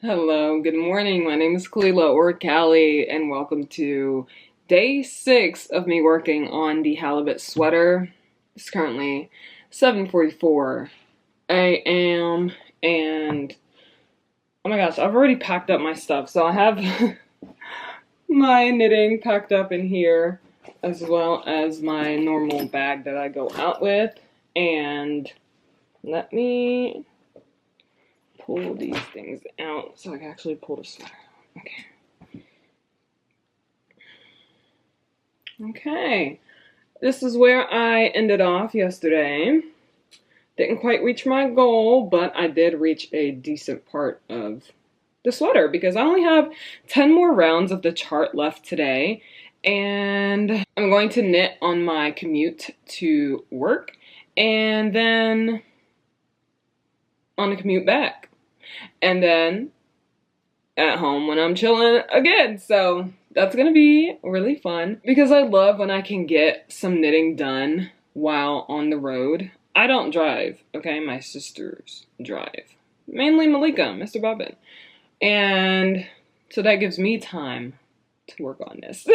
Hello, good morning. My name is Kalila or Callie, and welcome to day 6 of me working on the halibut sweater. It's currently 7:44 a.m. and oh my gosh, I've already packed up my stuff. So I have my knitting packed up in here as well as my normal bag that I go out with. And let me pull these things out so I can actually pull the sweater. Okay, this is where I ended off yesterday. Didn't quite reach my goal, but I did reach a decent part of the sweater because I only have 10 more rounds of the chart left today, and I'm going to knit on my commute to work and then on the commute back, and then at home when I'm chilling again. So that's gonna be really fun because I love when I can get some knitting done while on the road. I don't drive, okay? My sisters drive. Mainly Malika, Mr. Bobbin. And so that gives me time to work on this.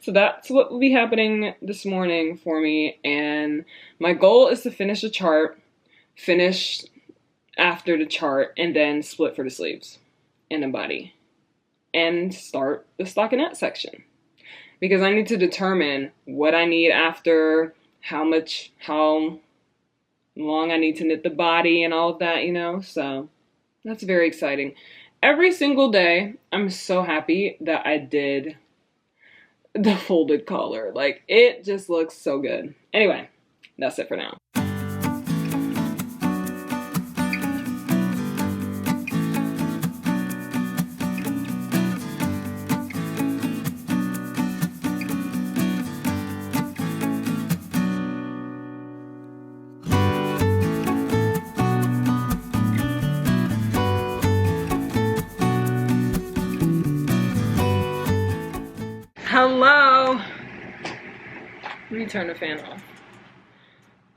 So that's what will be happening this morning for me. And my goal is to finish the chart, finish after the chart, and then split for the sleeves and the body and start the stockinette section because I need to determine what I need after, how long I need to knit the body and all of that, so that's very exciting. Every single day I'm so happy that I did the folded collar. Like, it just looks so good. Anyway, that's it for now. Hello. Let me turn the fan off.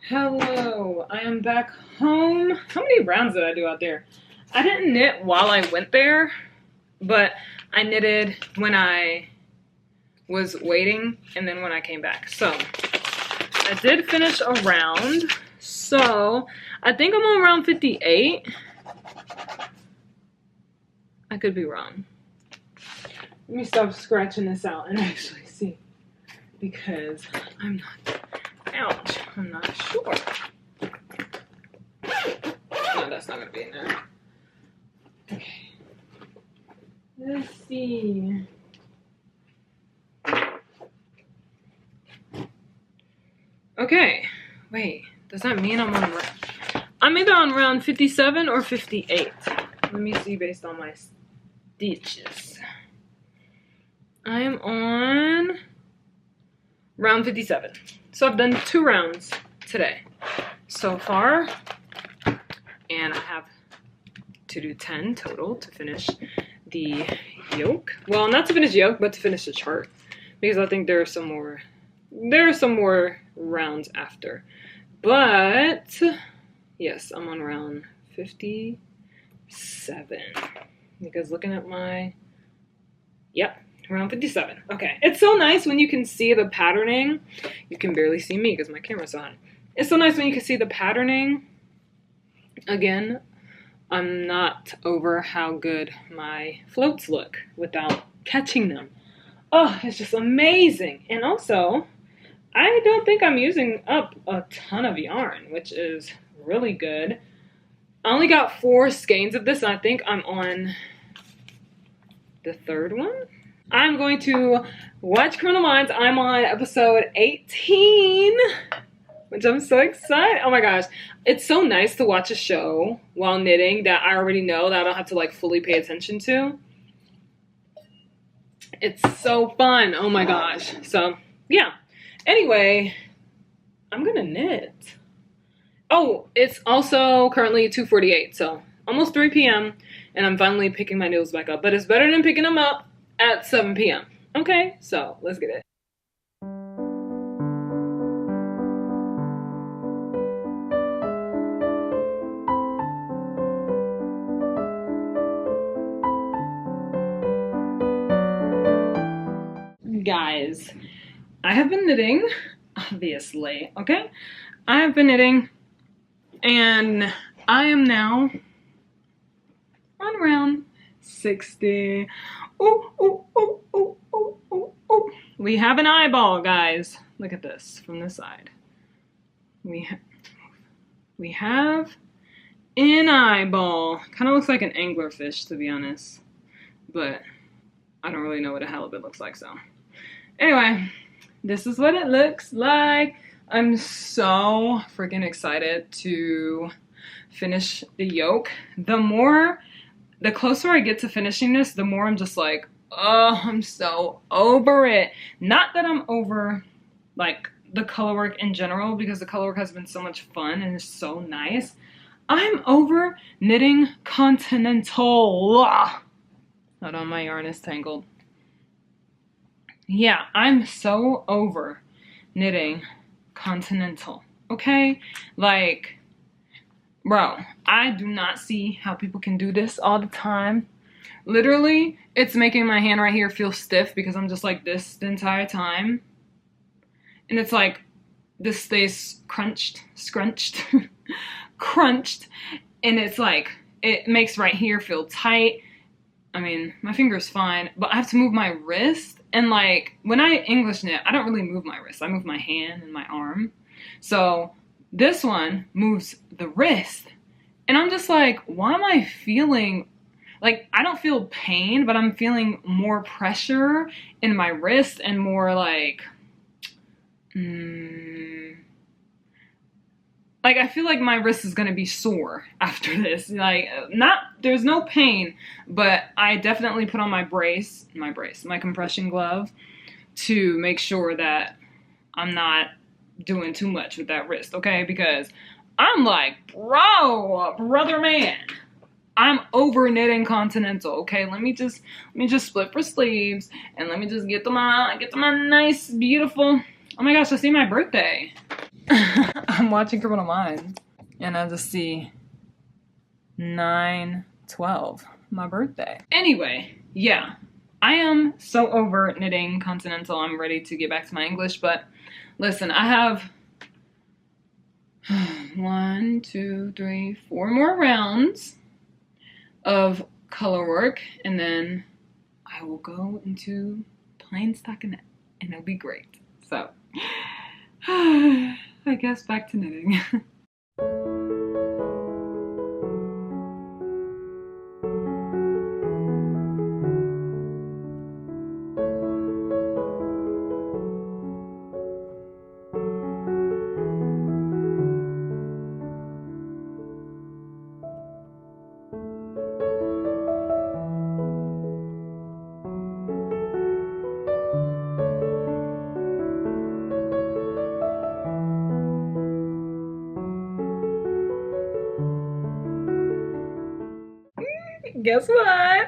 Hello, I am back home. How many rounds did I do out there? I didn't knit while I went there, but I knitted when I was waiting and then when I came back. So I did finish a round. So I think I'm on round 58. I could be wrong. Let me stop scratching this out and actually see, because I'm not sure. No, that's not gonna be in there. Okay. Let's see. Okay. Wait, does that mean I'm either on round 57 or 58? Let me see based on my stitches. I am on round 57. So I've done 2 rounds today so far, and I have to do 10 total to finish the yoke. Well, not to finish the yoke, but to finish the chart, because I think there are some more rounds after. But yes, I'm on round 57 because looking at my, yep, around 57. Okay, it's so nice when you can see the patterning. You can barely see me because my camera's on. It's so nice when you can see the patterning. Again, I'm not over how good my floats look without catching them. Oh, it's just amazing. And also, I don't think I'm using up a ton of yarn, which is really good. I only got 4 skeins of this, and I think I'm on the 3rd one. I'm going to watch Criminal Minds. I'm on episode 18, which I'm so excited. Oh my gosh. It's so nice to watch a show while knitting that I already know, that I don't have to like fully pay attention to. It's so fun. Oh my gosh. So yeah. Anyway, I'm gonna knit. Oh, it's also currently 2:48, so almost 3 p.m. and I'm finally picking my needles back up. But it's better than picking them up at 7 p.m. Okay, so let's get it. guys, I have been knitting, obviously, okay? I have been knitting, and I am now on round 60. Ooh, ooh, ooh, ooh, ooh, ooh, ooh. We have an eyeball, guys. Look at this from this side. We have an eyeball. Kind of looks like an anglerfish, to be honest, but I don't really know what a halibut looks like, so. Anyway, this is what it looks like. I'm so freaking excited to finish the yoke. The closer I get to finishing this, the more I'm just like, oh, I'm so over it. Not that I'm over, like, the colorwork in general, because the colorwork has been so much fun and is so nice. I'm over knitting Continental. Hold on, my yarn is tangled. Yeah, I'm so over knitting Continental, okay? Like, bro, I do not see how people can do this all the time. Literally, it's making my hand right here feel stiff because I'm just like this the entire time. And it's like, this stays scrunched, crunched. And it's like, it makes right here feel tight. I mean, my finger's fine, but I have to move my wrist. And like, when I English knit, I don't really move my wrist. I move my hand and my arm. So this one moves the wrist. And I'm just like, why am I feeling, like, I don't feel pain, but I'm feeling more pressure in my wrist and more like, like, I feel like my wrist is gonna be sore after this. Like, there's no pain, but I definitely put on my compression glove to make sure that I'm not doing too much with that wrist, okay? Because I'm like, brother man, I'm over knitting Continental, okay? Let me just split for sleeves, and let me just get to my nice, beautiful. Oh my gosh, I see my birthday. I'm watching Criminal Minds, and I just see 9/12, my birthday. Anyway, yeah, I am so over knitting Continental. I'm ready to get back to my English, but listen, I have 1, 2, 3, 4 more rounds of color work, and then I will go into plain stockinette, and it'll be great. So, I guess back to knitting. Guess what?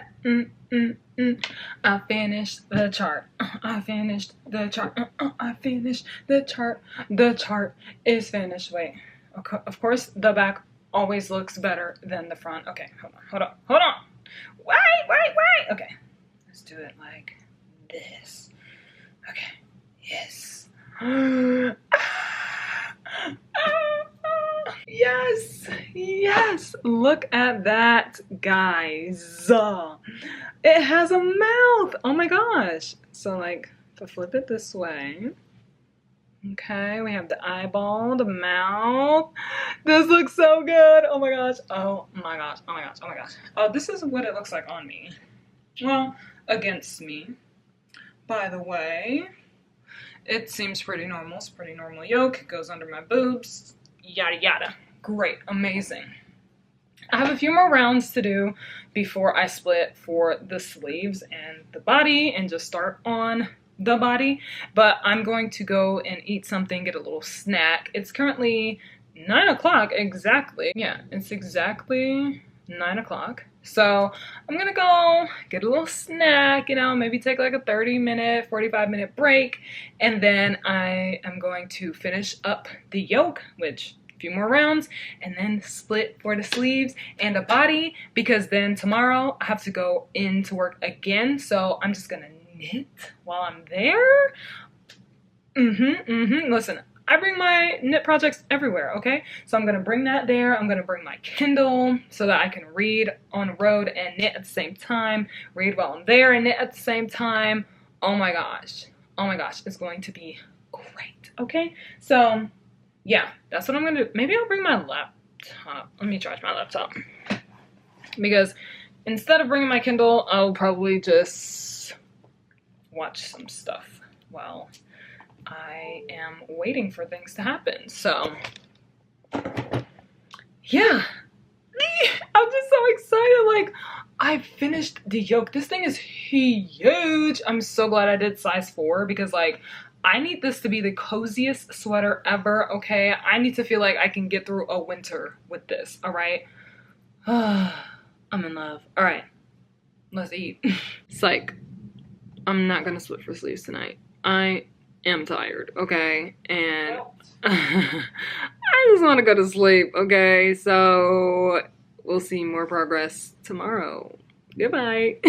I finished the chart. I finished the chart. I finished the chart. The chart is finished. Wait. Okay. Of course, the back always looks better than the front. Okay, hold on. Wait. Okay, let's do it like this. Okay. Yes. Yes, look at that, guys. It has a mouth. Oh my gosh. So like, if I flip it this way, okay, we have the eyeball, the mouth. This looks so good. Oh my gosh. Oh my gosh. Oh, this is what it looks like on me. Well, against me. By the way, it seems pretty normal. It's pretty normal yoke. It goes under my boobs. Yada yada. Great, amazing. I have a few more rounds to do before I split for the sleeves and the body and just start on the body, but I'm going to go and eat something, get a little snack. It's currently 9 o'clock exactly. Yeah, it's exactly 9 o'clock. So I'm gonna go get a little snack, you know, maybe take like a 30-minute, 45-minute break, and then I am going to finish up the yoke, which a few more rounds, and then split for the sleeves and the body, because then tomorrow I have to go into work again. So I'm just gonna knit while I'm there. Listen, I bring my knit projects everywhere, okay? So I'm gonna bring that there. I'm gonna bring my Kindle so that I can read on the road and knit at the same time, read while I'm there and knit at the same time. Oh my gosh, it's going to be great, okay? So yeah, that's what I'm gonna do. Maybe I'll bring my laptop. Let me charge my laptop. Because instead of bringing my Kindle, I'll probably just watch some stuff while I am waiting for things to happen. So yeah, I'm just so excited. Like, I finished the yoke. This thing is huge. I'm so glad I did size 4 because like I need this to be the coziest sweater ever, okay? I need to feel like I can get through a winter with this, all right? I'm in love. All right, let's eat. Psych. I'm not gonna split for sleeves tonight. I am tired, okay? And I just want to go to sleep, okay? So we'll see more progress tomorrow. Goodbye.